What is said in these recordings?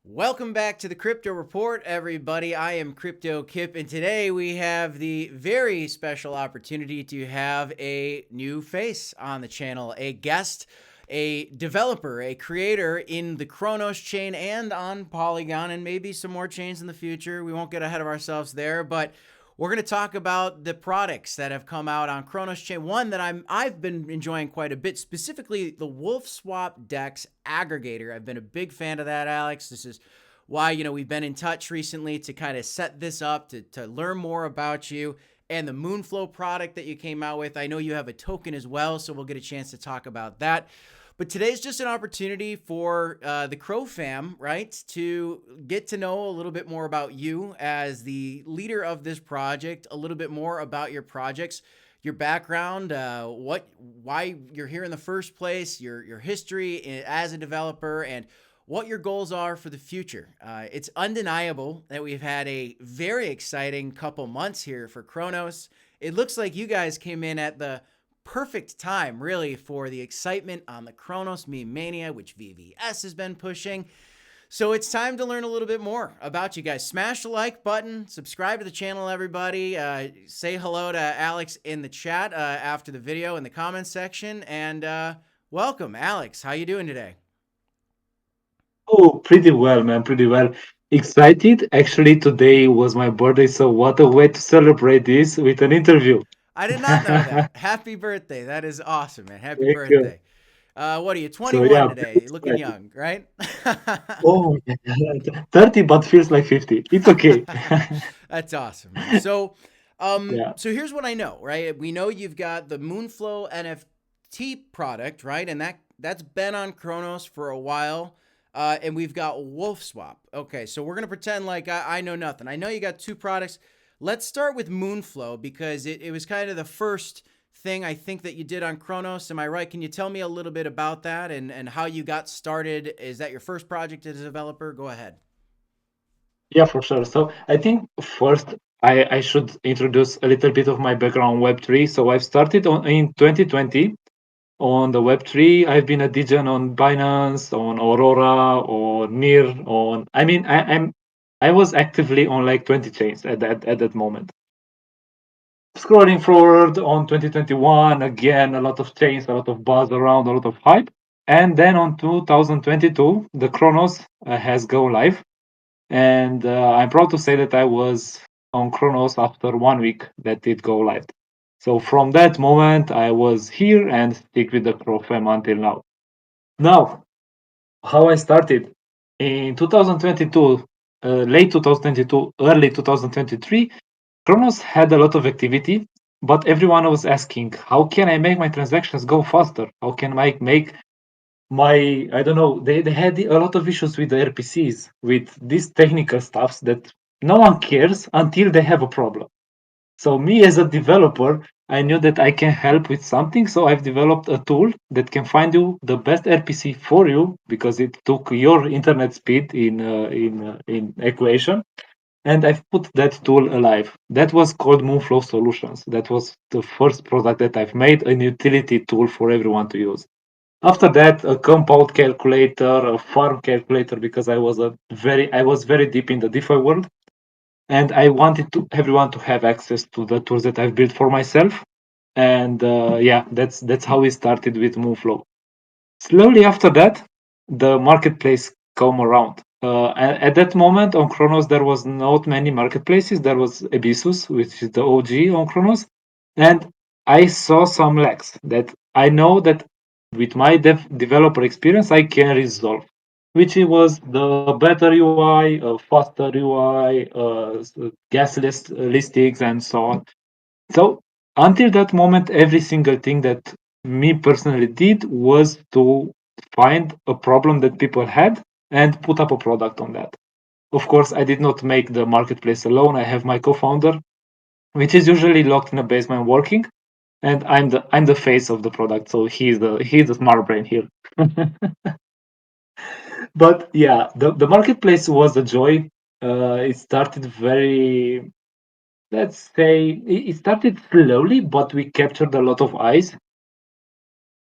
Welcome back to the Crypto Report, everybody. I am Crypto Kip, and today we have the very special opportunity to have a new face on the channel, a guest, a developer, a creator in the Cronos chain and on Polygon, and maybe some more chains in the future. We won't get ahead of ourselves there, but we're going to talk about the products that have come out on Cronos chain. One that I've been enjoying quite a bit, specifically the Wolfswap Dex Aggregator. I've been a big fan of that, Alex. This is why, we've been in touch recently to kind of set this up, to learn more about you and the Moonflow product that you came out with. I know you have a token as well, so we'll get a chance to talk about that. But today's just an opportunity for the Crow fam, right, to get to know a little bit more about you as the leader of this project, a little bit more about your projects, your background, why you're here in the first place, your history as a developer, and what your goals are for the future. It's undeniable that we've had a very exciting couple months here for Cronos. It looks like you guys came in at the perfect time, really, for the excitement on the Cronos meme mania, which VVS has been pushing. So it's time to learn a little bit more about you guys. Smash the like button, subscribe to the channel, everybody. Say hello to Alex in the chat after the video in the comments section, and welcome, Alex. How you doing today? Oh, pretty well, man. Pretty well. Excited. Actually, today was my birthday, so what a way to celebrate this with an interview. I did not know that. Happy birthday. That is awesome, man. Happy Thank you. birthday. What are you, So 21 yeah, today? pretty You're looking excited. young, right? Oh, 30, but feels like 50. It's okay. That's awesome, man. So, Yeah. so here's what I know, right? We know you've got the Moonflow NFT product, right? And that's been on Cronos for a while. And we've got Wolfswap. Okay, so we're gonna pretend like I know nothing. I know you got two products. Let's start with Moonflow because it was kind of the first thing I think that you did on Cronos. Am I right? Can you tell me a little bit about that and how you got started? Is that your first project as a developer? Go ahead. Yeah, for sure. So I think first I should introduce a little bit of my background Web3. So I've started in 2020 on the Web3. I've been a DJ on Binance, on Aurora, or Near, on. I mean, I was actively on like 20 chains at that moment. Scrolling forward on 2021, again a lot of chains, a lot of buzz around, a lot of hype, and then on 2022, the Cronos has go live, and I'm proud to say that I was on Cronos after 1 week that it go live. So from that moment, I was here and stick with the Crow fam until now. Now, how I started in 2022, late 2022, early 2023, Cronos had a lot of activity, but everyone was asking, how can I make my transactions go faster? How can I make my, I don't know, they had a lot of issues with the RPCs, with these technical stuffs that no one cares until they have a problem. So me as a developer, I knew that I can help with something. So I've developed a tool that can find you the best RPC for you because it took your internet speed in equation. And I've put that tool alive. That was called Moonflow Solutions. That was the first product that I've made, an utility tool for everyone to use. After that, a compound calculator, a farm calculator, because I was very deep in the DeFi world and I wanted to everyone to have access to the tools that I've built for myself. And yeah, that's how we started with Moonflow. Slowly after that, the marketplace come around. At that moment on Cronos, there was not many marketplaces. There was Abyssus, which is the OG on Cronos, and I saw some lags that I know that with my developer experience I can resolve, which it was the better UI, faster UI, gas listings, and so on. So until that moment, every single thing that me personally did was to find a problem that people had and put up a product on that. Of course, I did not make the marketplace alone. I have my co-founder, which is usually locked in a basement working, and I'm the face of the product. So he's the smart brain here. But yeah, the marketplace was a joy. It started very, let's say, it started slowly, but we captured a lot of eyes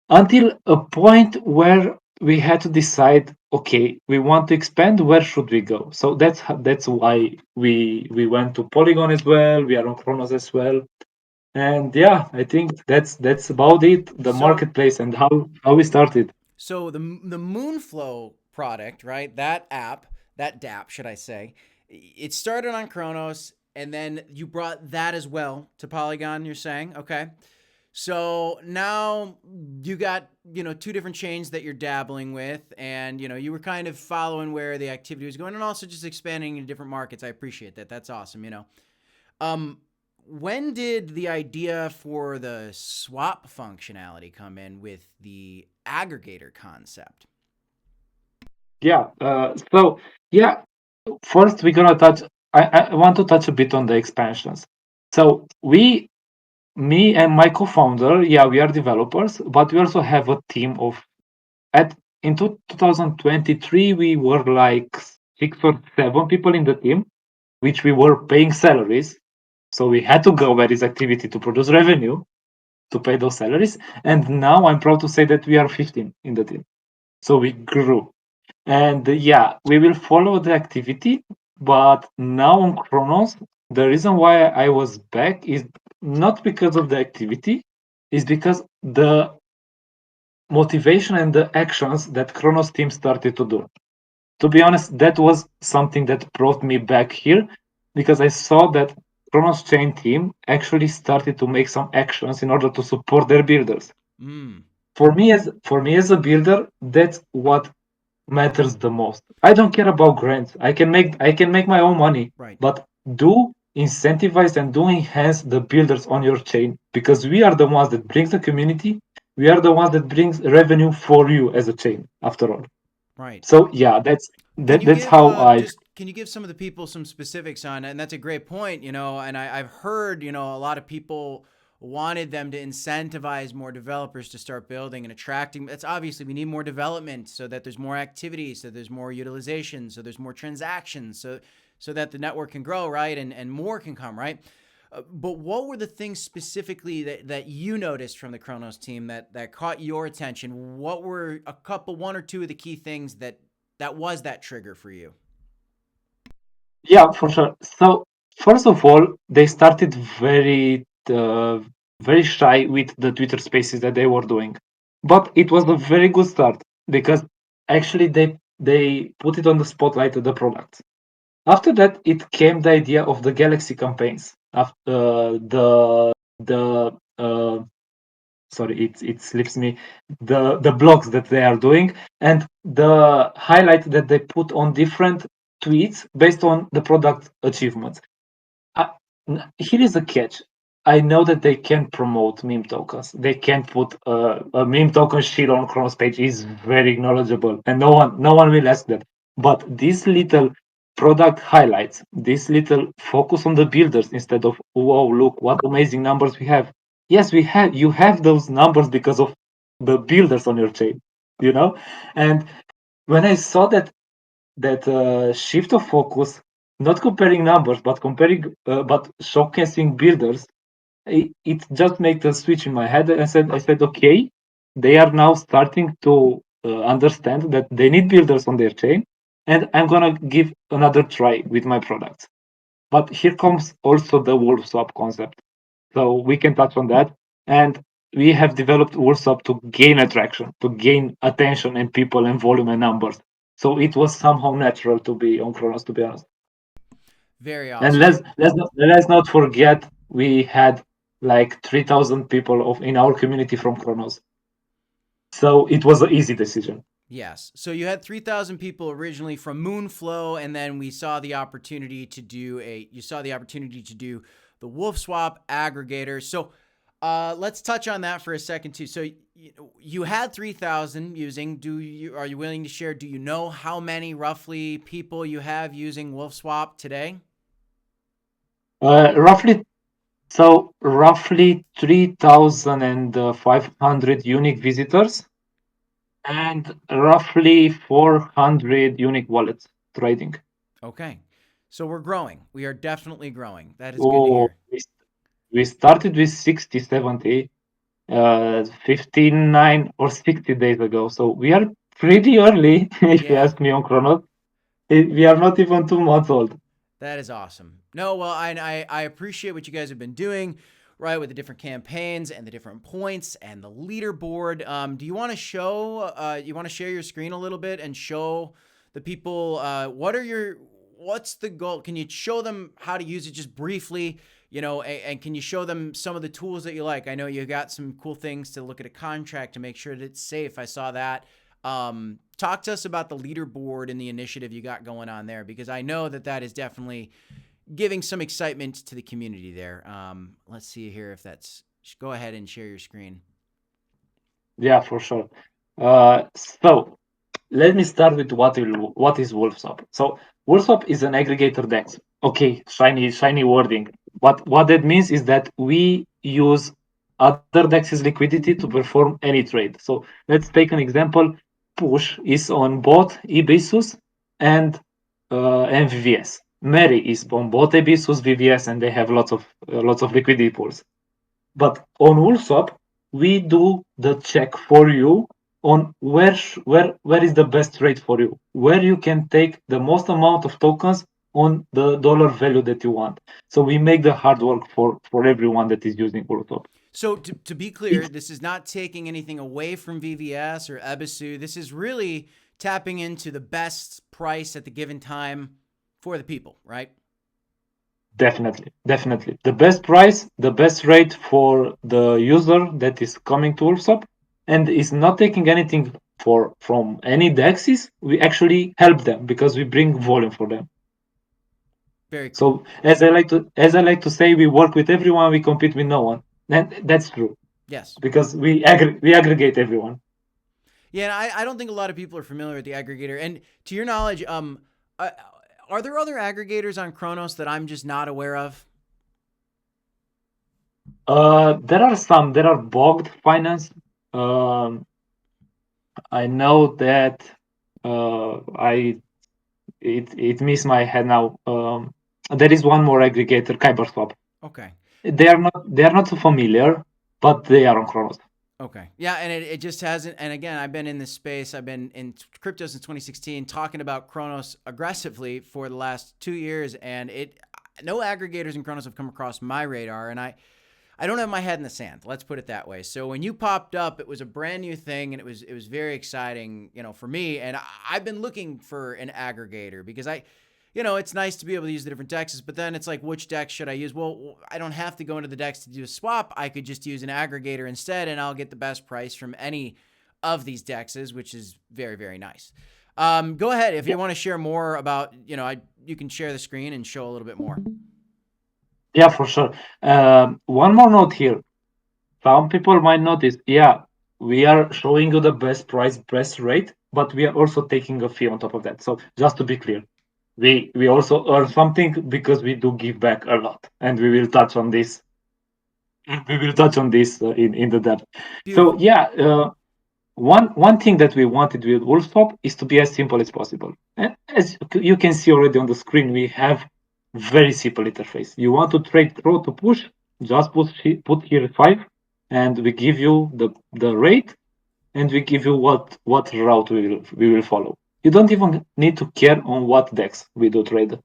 until a point where we had to decide, okay, we want to expand, where should we go? So that's why we went to Polygon as well, we are on Cronos as well. And yeah, I think that's about it, the So marketplace and how we started. so the Moonflow product, right? That app, that DApp, should I say? It started on Cronos, and then you brought that as well to Polygon. You're saying, okay. So now you got, two different chains that you're dabbling with, and you were kind of following where the activity was going, and also just expanding into different markets. I appreciate that. That's awesome. Um, when did the idea for the swap functionality come in with the aggregator concept? Yeah. So yeah, first we're gonna touch. I want to touch a bit on the expansions. So me and my co-founder, yeah, we are developers, but we also have a team of at in 2023 we were like 6 or 7 people in the team, which we were paying salaries. So we had to go where is activity to produce revenue to pay those salaries. And now I'm proud to say that we are 15 in the team. So we grew. And yeah, we will follow the activity. But now on Chronos, the reason why I was back is not because of the activity, is because the motivation and the actions that Chronos team started to do. To be honest, that was something that brought me back here because I saw that Chronos Chain team actually started to make some actions in order to support their builders. Mm, For me as a builder, that's what matters the most. I don't care about grants. I can make my own money, right, but do incentivize and do enhance the builders on your chain because we are the ones that brings the community. We are the ones that brings revenue for you as a chain after all. right. So yeah, that's Can that, you that's give how I. just can you give some of the people some specifics on? And that's a great point, And I've heard, a lot of people wanted them to incentivize more developers to start building and attracting. That's obviously we need more development so that there's more activity, so there's more utilization, so there's more transactions, so that the network can grow, right, and more can come, right. But what were the things specifically that you noticed from the Kronos team that caught your attention? What were one or two of the key things that was that trigger for you? Yeah, for sure. So first of all, they started very shy with the Twitter Spaces that they were doing, but it was a very good start because actually they put it on the spotlight of the product. After that, it came the idea of the Galaxy campaigns. After the sorry, it slips me, the blogs that they are doing and the highlight that they put on different tweets based on the product achievements. I, Here is the catch. I know that they can promote meme tokens. They can put a meme token shield on Cronos page is very knowledgeable, and no one will ask that. But these little product highlights, this little focus on the builders instead of whoa, look what amazing numbers we have. Yes, we have. You have those numbers because of the builders on your chain, you know. And when I saw that shift of focus, not comparing numbers, but showcasing builders, it just made a switch in my head. And I said, okay, they are now starting to understand that they need builders on their chain, and I'm gonna give another try with my products. But here comes also the Wolfswap concept. So we can touch on that. And we have developed Wolfswap to gain attraction, to gain attention and people and volume and numbers. So it was somehow natural to be on Kronos, to be honest. Very And awesome. let's not forget we had like 3,000 people in our community from Kronos. So it was an easy decision. Yes. So you had 3,000 people originally from Moonflow, and then we saw the opportunity to do the Wolfswap aggregator. So let's touch on that for a second too. So you had 3,000 using. Are you willing to share? Do you know how many roughly people you have using Wolfswap today? Roughly, roughly 3,500 unique visitors and roughly 400 unique wallets trading. Okay. So we're growing. We are definitely growing. That is good to Oh, hear. we started with 60, 70, 59 or 60 days ago. So we are pretty early, if you Yeah. ask me on Cronos. We are not even 2 months old. That is awesome. No, well, I appreciate what you guys have been doing, right, with the different campaigns and the different points and the leaderboard. Do you want to show? You want to share your screen a little bit and show the people what's the goal? Can you show them how to use it just briefly? And can you show them some of the tools that you like? I know you got some cool things to look at a contract to make sure that it's safe. I saw that. Talk to us about the leaderboard and the initiative you got going on there, because I know that that is definitely giving some excitement to the community there. Let's see here if that's. Go ahead and share your screen. Yeah, for sure. So let me start with what is Wolfswap. So Wolfswap is an aggregator DEX. Okay, shiny wording. What that means is that we use other DEX's liquidity to perform any trade. So let's take an example. Push is on both eBisus and VVS. Mary is on both eBisus, VVS, and they have lots of liquidity pools. But on Uniswap, we do the check for you on where is the best rate for you, where you can take the most amount of tokens on the dollar value that you want. So we make the hard work for everyone that is using Uniswap. So to be clear, this is not taking anything away from VVS or Ebisu. This is really tapping into the best price at the given time for the people, right? Definitely. The best price, the best rate for the user that is coming to Uniswap and is not taking anything from any DEXs. We actually help them because we bring volume for them. Very cool. So as I like to say, we work with everyone, we compete with no one. And that's true Yes. because we aggregate everyone. Yeah, and I don't think a lot of people are familiar with the aggregator. And to your knowledge, uh, are there other aggregators on Cronos that I'm just not aware of? There are some. There are bogged finance. Um, I know that I it missed my head now. There is one more aggregator, Kyberswap. Okay. They are not so familiar, but they are on Cronos. Okay. Yeah, and it just hasn't. And again, I've been in this space. I've been in crypto since 2016, talking about Cronos aggressively for the last 2 years, and no aggregators in Cronos have come across my radar, and I don't have my head in the sand. Let's put it that way. So when you popped up, it was a brand new thing, and it was very exciting, for me. And I've been looking for an aggregator because it's nice to be able to use the different dexes, but then it's like, which dex should I use? Well, I don't have to go into the dex to do a swap. I could just use an aggregator instead, and I'll get the best price from any of these dexes, which is very, very nice. Go ahead if you want to share more about, you can share the screen and show a little bit more. Yeah, for sure. One more note here. Some people might notice, yeah, we are showing you the best price, best rate, but we are also taking a fee on top of that. So just to be clear, we also earn something because we do give back a lot, and we will touch on this. We will touch on this in the depth. So Beautiful. yeah, one thing that we wanted with Wolfswap is to be as simple as possible. And as you can see already on the screen, we have very simple interface. You want to trade throw to push, just put here 5, and we give you the rate, and we give you what route we will follow. You don't even need to care on what dex we do trade.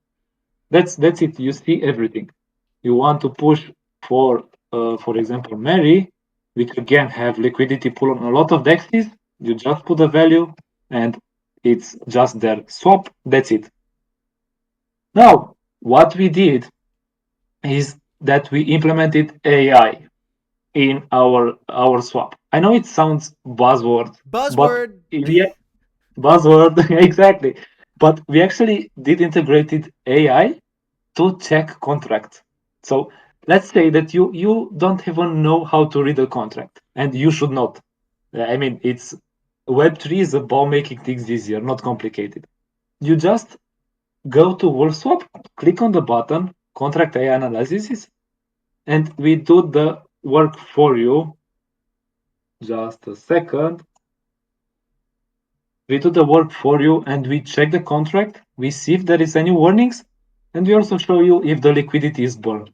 That's it. You see everything. You want to push for example, Mary, which again have liquidity pool on a lot of dexes. You just put a value, and it's just their swap. That's it. Now, what we did is that we implemented AI in our swap. I know it sounds buzzword, but Buzzword. buzzword exactly. But we actually did integrated AI to check contracts. So let's say that you don't even know how to read a contract, and you should not. I mean, it's Web3 is about making things easier, not complicated. You just go to Wolfswap, click on the button, contract AI analysis, and we do the work for you. Just a second. We do the work for you, and we check the contract. We see if there is any warnings, and we also show you if the liquidity is burned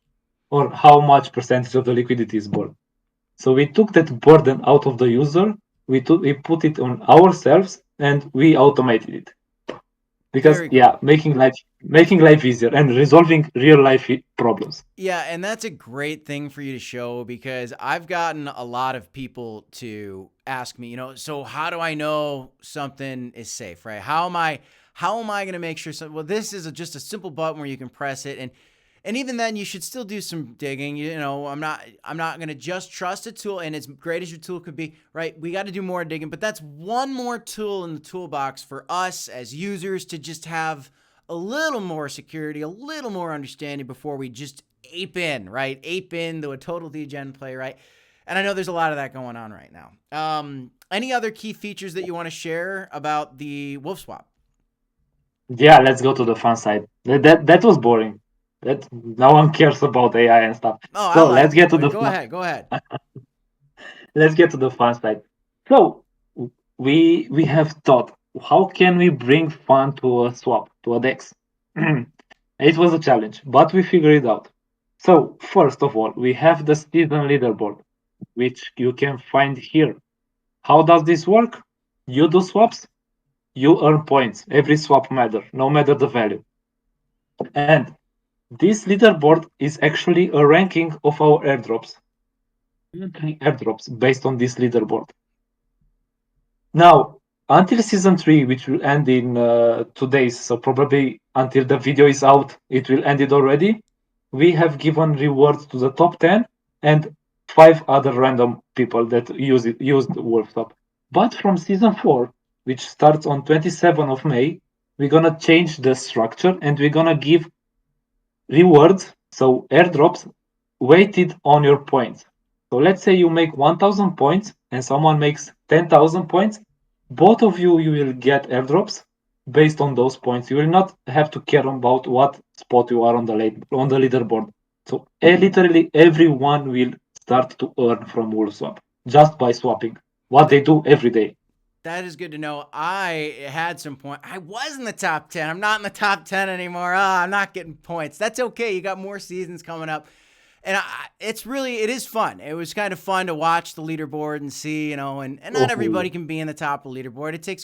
or how much percentage of the liquidity is burned. So we took that burden out of the user. We put it on ourselves, and we automated it because Very yeah, cool. making life easier and resolving real life problems. Yeah, and that's a great thing for you to show because I've gotten a lot of people to ask me, so how do I know something is safe, right? How am I going to make sure something, well, this is just a simple button where you can press it, and even then you should still do some digging. I'm not going to just trust a tool, and as great as your tool could be, right? We got to do more digging, but that's one more tool in the toolbox for us as users to just have a little more security, a little more understanding before we just ape in, right? Ape into a total degen play, right? And I know there's a lot of that going on right now. Any other key features that you want to share about the Wolfswap? Yeah, let's go to the fun side. That was boring. That no one cares about AI and stuff. Oh, I So like let's it, get to but the go fun. ahead. Go ahead. Let's get to the fun side. So we have thought, how can we bring fun to a swap, to a DEX? It was a challenge, but we figured it out. So first of all, we have the season leaderboard, which you can find here. How does this work? You do swaps, you earn points. Every swap matter, no matter the value. And this leaderboard is actually a ranking of our airdrops. Airdrops based on this leaderboard. Now, until season 3, which will end in 2 days, so probably until the video is out, it will end it already. We have given rewards to the top 10 and 5 other random people that used Wolfswap. But from season 4, which starts on 27th of May, we're gonna change the structure and we're gonna give rewards, so airdrops, weighted on your points. So let's say you make 1000 points and someone makes 10,000 points. Both of you will get airdrops based on those points. You will not have to care about what spot you are on the leaderboard. So literally everyone will start to earn from Wolfswap just by swapping what Th- they do every day. that is good to know. I had some point. I was in the top 10. I'm not in the top 10 anymore. I'm not getting points. That's okay. You got more seasons coming up. And it is fun. It was kind of fun to watch the leaderboard and see, and not Oh, everybody can be in the top of the leaderboard. It takes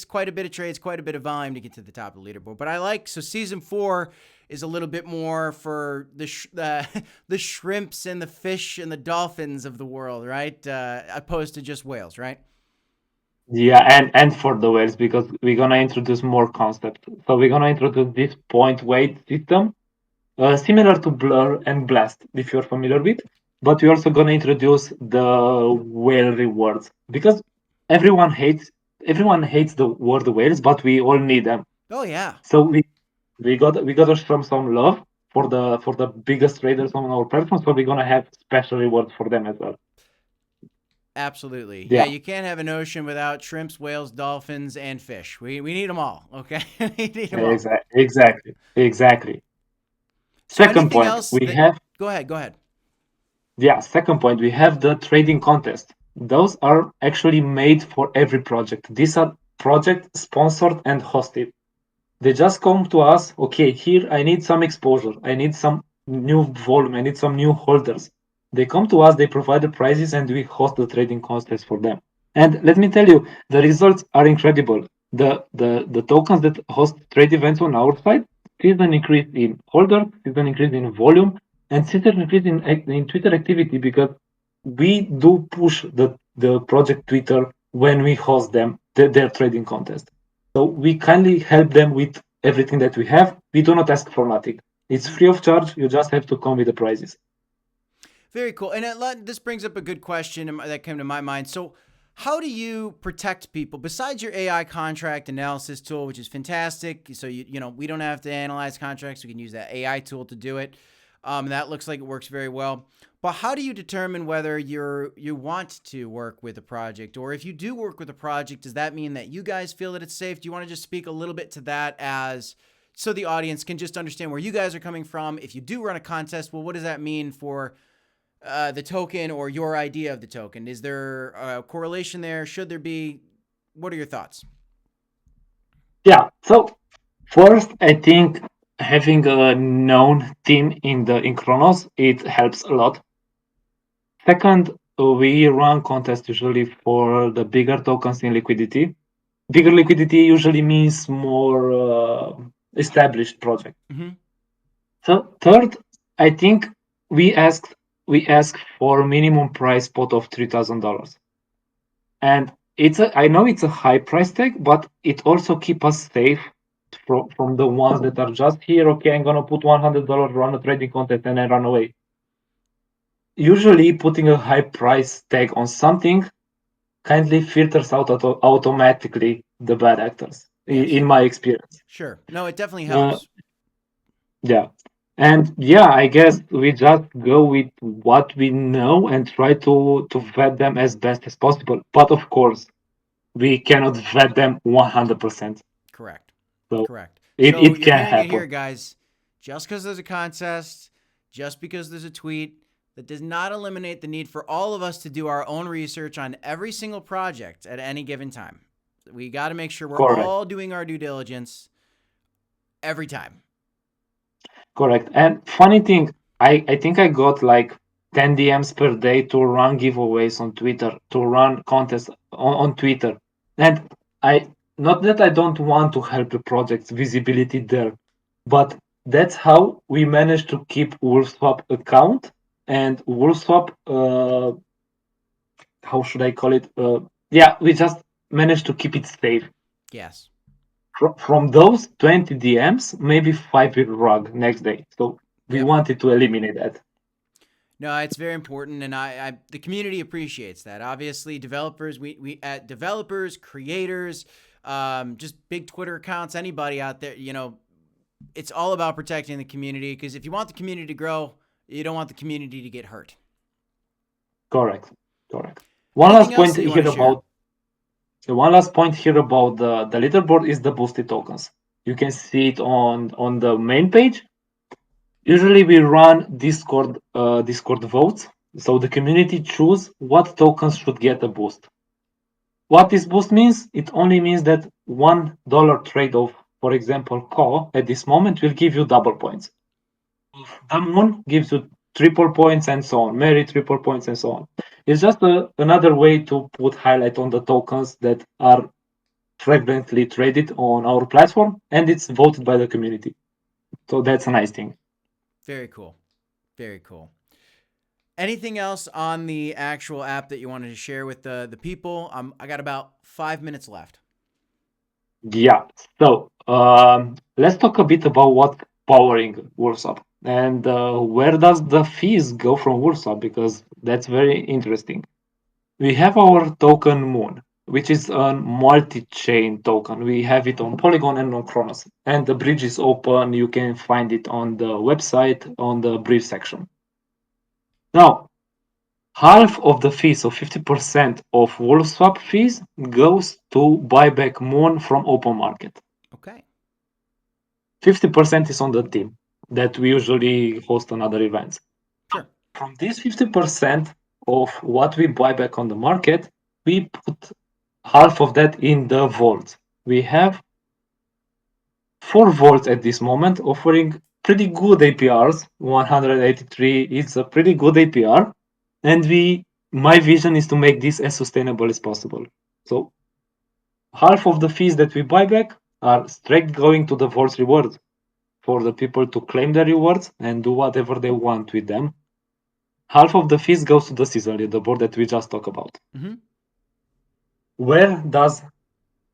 quite a bit of trades, quite a bit of volume to get to the top of the leaderboard. But so season 4 is a little bit more for the shrimps and the fish and the dolphins of the world, right? Opposed to just whales, right? yeah, and for the whales because we're gonna introduce more concepts. So we're gonna introduce this point weight system, similar to Blur and Blast, if you're familiar with. But we're also gonna introduce the whale rewards because everyone hates everyone hates the word whales, but we all need them. Oh yeah. So we gotta show some love for the biggest traders on our platform. So we're gonna have special rewards for them as well. Absolutely. Yeah, Yeah, you can't have an ocean without shrimps, whales, dolphins, and fish. We need them all, okay? We need them all. exactly. So Second anything point, else we that have Go ahead, go ahead. Yeah, second point, we have the trading contest. Those are actually made for every project. These are project sponsored and hosted. They just come to us, okay, here I need some exposure, I need some new volume, I need some new holders. They come to us, they provide the prices, and we host the trading contest for them. And let me tell you, the results are incredible. The tokens that host trade events on our side sees an increase in holders, sees an increase in volume, and sees an increase in Twitter activity because we do push the project Twitter when we host their trading contest. So we kindly help them with everything that we have. We do not ask for nothing. It's Mhm. free of charge. You just have to come with the prizes. Very cool. And this brings up a good question that came to my mind. So, how do you protect people besides your AI contract analysis tool, which is fantastic? So we don't have to analyze contracts. We can use that AI tool to do it. That looks like it works very well. But how do you determine whether you want to work with a project, or if you do work with a project, does that mean that you guys feel that it's safe? Do you want to just speak a little bit to that as so the audience can just understand where you guys are coming from? If you do run a contest, well, what does that mean for the token or your idea of the token? Is there a correlation there? Should there be? What are your thoughts? Yeah. So first, I think having a known team in Cronos it helps a lot. Second, we run contests usually for the bigger tokens in liquidity. Bigger liquidity usually means more established project. Mm-hmm. So third, I think we ask for a minimum price pot of $3,000, and I know it's a high price tag, but it also keep us safe from the ones that are just here. Okay, I'm gonna put $100, run a trading contest, and then run away. Usually, putting a high price tag on something kindly filters out automatically the bad actors, Yes. in my experience. Sure. No, it definitely Uh, helps. yeah. And yeah, I guess we just go with what we know and try to vet them as best as possible. But of course, we cannot vet them 100%. Correct. So Correct. it, So it you're can hearing it happen. here, guys. Just because there's a contest, just because there's a tweet, that does not eliminate the need for all of us to do our own research on every single project at any given time. We got to make sure we're Correct. all doing our due diligence every time. Correct. And funny thing, I think I got like 10 DMs per day to run giveaways on Twitter, to run contests on Twitter. And I, not that I don't want to help the project's visibility there, but that's how we managed to keep Wolfswap account and Wolfswap, how should I call it? Yeah, we just managed to keep it safe. Yes. From those 20 DMs, maybe five will rug next day. So we Yep. wanted to eliminate that. No, it's very important, and the community appreciates that. Obviously, developers, we at developers, creators, just big Twitter accounts, anybody out there, it's all about protecting the community, because if you want the community to grow, you don't want the community to get hurt. Correct. Correct. Anything else that you want to share? One last point here about the leaderboard is the boosted tokens. You can see it on the main page. Usually we run Discord votes, so the community choose what tokens should get a boost. What this boost means? It only means that $1 trade of, for example, CO at this moment will give you double points. The moon gives you triple points and so on, Mary triple points and so on. It's just another way to put highlight on the tokens that are frequently traded on our platform, and it's voted by the community. So that's a nice thing. Very cool. Very cool. Anything else on the actual app that you wanted to share with the people? I got about 5 minutes left. Yeah. So let's talk a bit about what powering Wolfswap and where does the fees go from Wolfswap, because that's very interesting. We have our token Moon, which is a multi-chain token. We have it on Polygon and on Cronos, and the bridge is open. You can find it on the website on the bridge section. Now, half of the fees, so 50% of Wolfswap fees, goes to buy back Moon from open market. Okay. 50% is on the team that we usually host on other events. Sure. From this 50% of what we buy back on the market, we put half of that in the vault. We have 4 vaults at this moment offering pretty good APRs. 183 is a pretty good APR. And my vision is to make this as sustainable as possible. So half of the fees that we buy back are straight going to the vault's rewards for the people to claim their rewards and do whatever they want with them. Half of the fees goes to the season leaderboard that we just talked about. Mm-hmm. Where does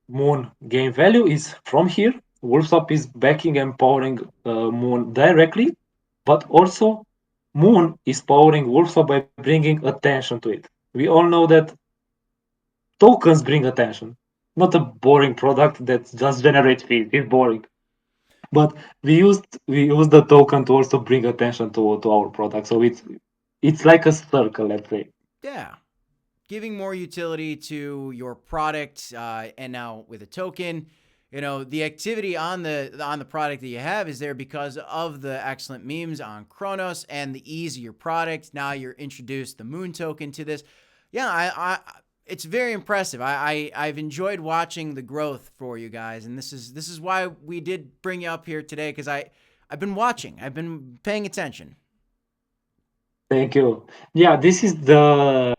Moon gain value is from here. Wolfswap is backing and powering Moon directly, but also Moon is powering Wolfswap by bringing attention to it. We all know that tokens bring attention, not a boring product that just generates fees. It's boring. But we use the token to also bring attention to our product. So it's like a circle, let's say. Yeah. Giving more utility to your product, and now with a token, the activity on the product that you have is there because of the excellent memes on Cronos and the ease of your product. Now you're introduced the Moon token to this. Yeah, I it's very impressive. I've enjoyed watching the growth for you guys, and this is why we did bring you up here today, because I've been watching, I've been paying attention. Thank you. Yeah, this is the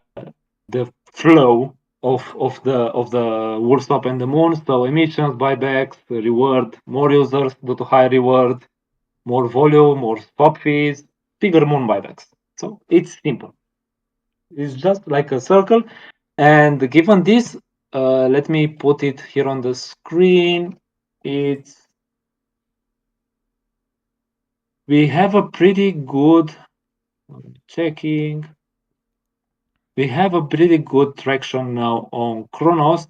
flow. of the Wolfswap and the Moon. So emissions, buybacks, reward, more users due to high reward, more volume, more swap fees, bigger Moon buybacks. So it's simple. It's just like a circle. And given this, let me put it here on the screen. It's we have a pretty good checking. We have a pretty good traction now on Cronos,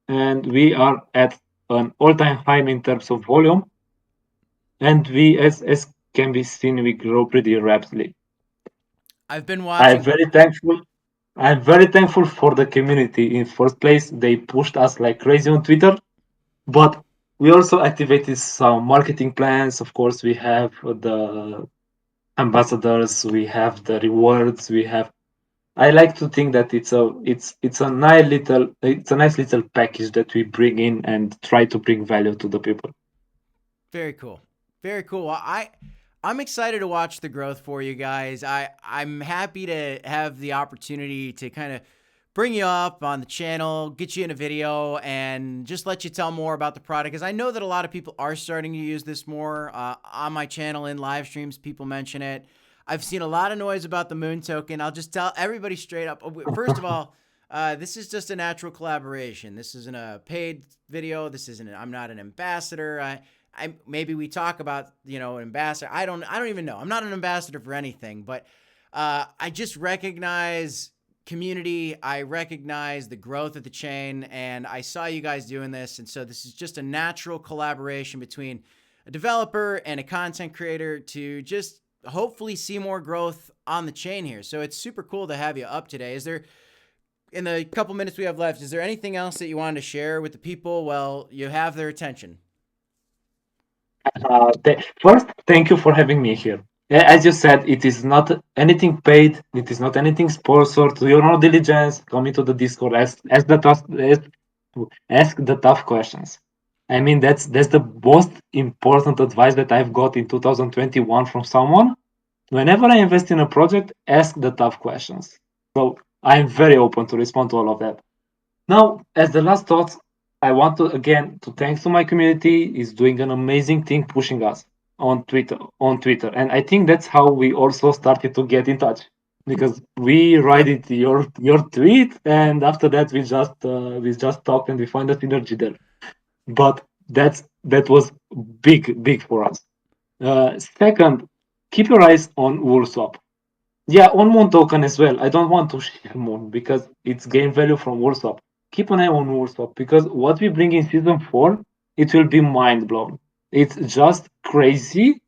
and we are at an all-time high in terms of volume. And we, as can be seen, we grow pretty rapidly. I've been I'm watching. very thankful. I'm very thankful for the community. In first place, they pushed us like crazy on Twitter, but we also activated some marketing plans. Of course, we have the ambassadors, we have the rewards, we have. I like to think that it's a nice little package that we bring in and try to bring value to the people. Very cool. Very cool. I'm excited to watch the growth for you guys. I'm happy to have the opportunity to kind of bring you up on the channel, get you in a video, and just let you tell more about the product. Because I know that a lot of people are starting to use this more on my channel in live streams. People mention it. I've seen a lot of noise about the Moon token. I'll just tell everybody straight up. First of all, this is just a natural collaboration. This isn't a paid video. This isn't. I'm not an ambassador. Maybe we talk about an ambassador. I don't even know. I'm not an ambassador for anything, but I just recognize community. I recognize the growth of the chain, and I saw you guys doing this, and so this is just a natural collaboration between a developer and a content creator to just hopefully see more growth on the chain here. So it's super cool to have you up today. Is there, in the couple minutes we have left, is there anything else that you wanted to share with the people? Well, you have their attention. First, thank you for having me here. As you said, it is not anything paid. It is not anything sponsored. Do your own diligence. Come into the Discord. Ask the tough questions. I mean, that's the most important advice that I've got in 2021 from someone. Whenever I invest in a project, ask the tough questions. So I'm very open to respond to all of that. Now, as the last thoughts, I want to again to thanks to my community is doing an amazing thing pushing us on Twitter. And I think that's how we also started to get in touch because we write Yep. it your tweet and after that we just talked and we find a synergy there. But that was big for us. Second, keep your eyes on Woolswap. Yeah, on Moon token as well. I don't want to share Moon because it's gain value from Wolfswap. Keep an eye on Wolfswap because what we bring in season 4, it will be mind blown. It's just crazy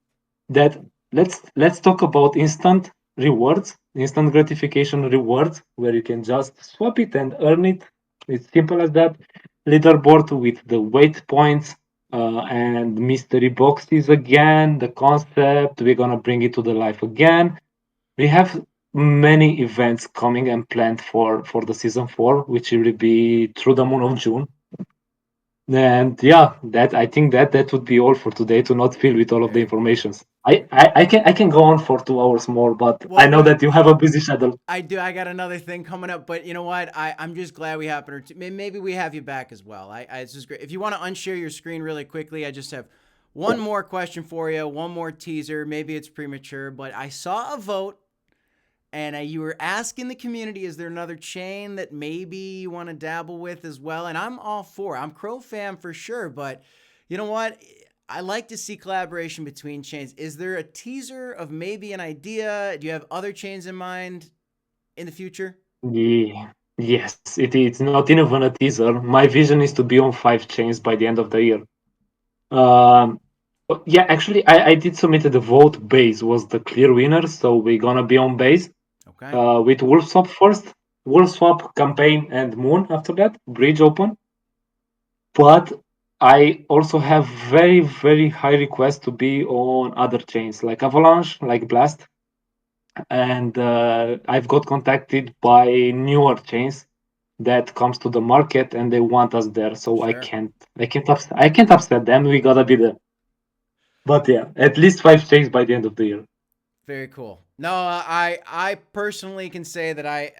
that let's talk about instant gratification rewards, where you can just swap it and earn it. It's simple as that. Leaderboard with the weight points and mystery boxes again. The concept we're gonna bring it to the life again. We have many events coming and planned for the season 4, which will be through the month of June. And yeah, that I think that would be all for today to not fill with all of the Very cool. informations. I can go on for 2 hours more, but I Well, know that you have a busy schedule. I do. I got another thing coming up, but you know what? I'm just glad we happened. Maybe we have you back as well. It's just great. If you want to unshare your screen really quickly, I just have one more question for you. One more teaser. Maybe it's premature, but I saw a vote, and you were asking the community, is there another chain that maybe you want to dabble with as well? And I'm all for. I'm Crow fam for sure, but you know what? I like to see collaboration between chains. Is there a teaser of maybe an idea? Do you have other chains in mind in the future? Yeah. Yes, it's not even a teaser. My vision is to be on 5 chains by the end of the year. Um, yeah, actually, I did submit the vote. Base was the clear winner, so we're gonna be on base. Okay. With Wolfswap first, Wolfswap campaign and Moon after that, bridge open. But I also have very high requests to be on other chains like Avalanche, like Blast, and I've got contacted by newer chains that comes to the market and they want us there. So I Sure. can't I can't upset them. We gotta be there. But yeah, at least 5 chains by the end of the year. Very cool. No, I personally can say that I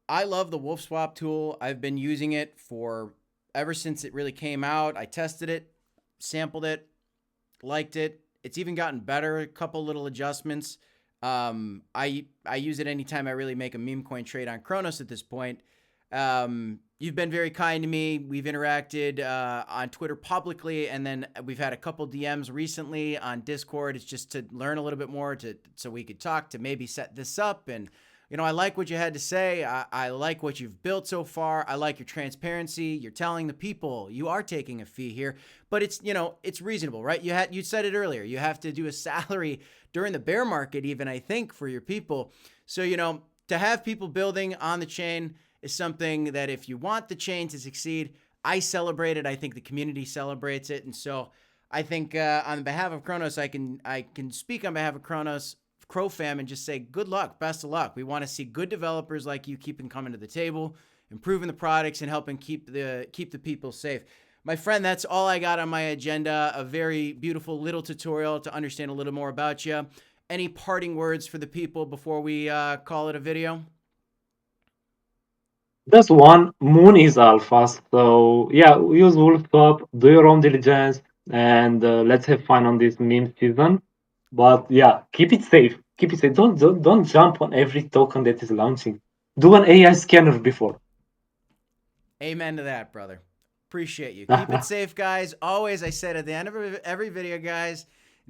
I love the Wolfswap tool. I've been using it for ever since it really came out. I tested it, sampled it, liked it. It's even gotten better, a couple little adjustments. I use it anytime I really make a meme coin trade on Cronos at this point. You've been very kind to me. We've interacted on Twitter publicly, and then we've had a couple DMs recently on Discord. It's just to learn a little bit more, so we could talk, to maybe set this up. And I like what you had to say. I like what you've built so far. I like your transparency. You're telling the people you are taking a fee here, but it's reasonable, right? You said it earlier. You have to do a salary during the bear market, even, I think, for your people. So, to have people building on the chain is something that, if you want the chain to succeed, I celebrate it. I think the community celebrates it. And so I think on behalf of Cronos, I can speak on behalf of Cronos, Crow fam, and just say good luck, best of luck. We want to see good developers like you keeping coming to the table, improving the products, and helping keep the people safe. My friend, that's all I got on my agenda. A very beautiful little tutorial to understand a little more about you. Any parting words for the people before we call it a video? Just one, Moon is alpha. So yeah, use Wolfswap, do your own diligence, and let's have fun on this meme season. But yeah, keep it safe. Keep it safe. Don't jump on every token that is launching. Do an AI scanner before. Amen to that, brother. Appreciate you. Keep it safe, guys. Always, I said at the end of every video, guys,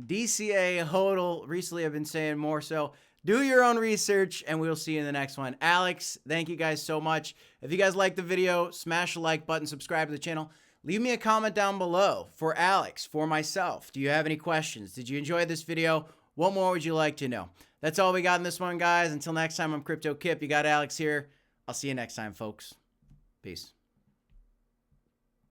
DCA, HODL, recently I've been saying more so. Do your own research, and we'll see you in the next one. Alex, thank you guys so much. If you guys like the video, smash the like button, subscribe to the channel. Leave me a comment down below for Alex, for myself. Do you have any questions? Did you enjoy this video? What more would you like to know? That's all we got in this one, guys. Until next time, I'm Crypto Kip. You got Alex here. I'll see you next time, folks. Peace.